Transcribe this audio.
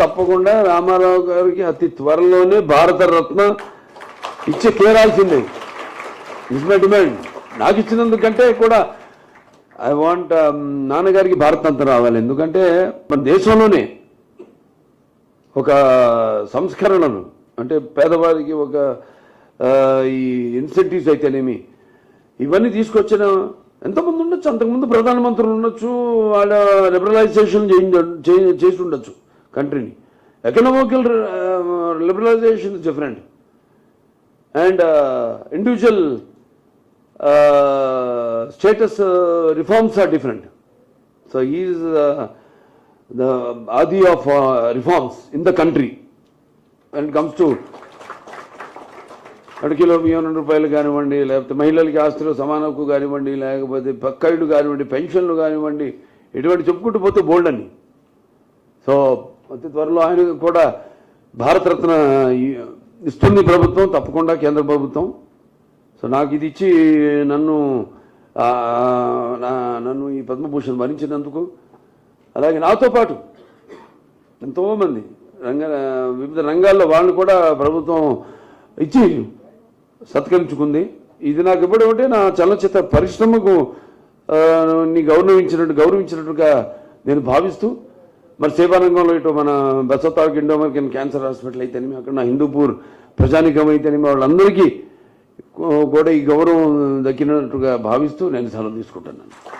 తప్పకుండా రామారావు గారికి అతి త్వరలోనే భారతరత్న ఇచ్చే తీరాల్సిందే. Is my demand. నాకు ఇచ్చినందుకంటే కూడా ఐ వాంట్ నాన్నగారికి భారతరత్న రావాలి. ఎందుకంటే మన దేశంలోనే ఒక సంస్కరణను అంటే పేదవారికి ఒక ఈ ఇన్సెంటివ్స్ అయితేనేమి ఇవన్నీ తీసుకొచ్చిన ఎంతమంది ఉండొచ్చు. అంతకుముందు ప్రధానమంత్రులు ఉండొచ్చు, వాళ్ళ లిబరలైజేషన్ చేసి ఉండొచ్చు కంట్రీని. Economical liberalisation is different and individual states reforms are different. So is the Adi of reforms in the country when it comes to kilo బియ్యం రూపాయలు కానివ్వండి, లేకపోతే మహిళలకి ఆస్తులు సమానకు కానివ్వండి, లేకపోతే పక్కైళ్ళు కానివ్వండి, పెన్షన్లు కానివ్వండి, ఇటువంటి చెప్పుకుంటూ పోతే బోల్డ్ అని. సో అతి త్వరలో ఆయన కూడా భారతరత్న ఇస్తుంది ప్రభుత్వం, తప్పకుండా కేంద్ర ప్రభుత్వం. సో నాకు ఇది ఇచ్చి నన్ను ఈ పద్మభూషణ్ భరించినందుకు, అలాగే నాతో పాటు ఎంతోమంది వివిధ రంగాల్లో వాళ్ళని కూడా ప్రభుత్వం ఇచ్చి సత్కరించుకుంది. ఇది నాకు ఇవ్వడం నా చలనచిత్ర పరిశ్రమకు గౌరవించినట్టుగా నేను భావిస్తూ, మరి సేవా రంగంలో ఇటు మన Basavataraka Indo American cancer hospital అయితేనేమి, అక్కడ నా హిందూపూర్ ప్రజానికం అయితేనేమి, వాళ్ళందరికీ కూడా ఈ గౌరవం దక్కినట్టుగా భావిస్తూ నేను సెలవు తీసుకుంటున్నాను.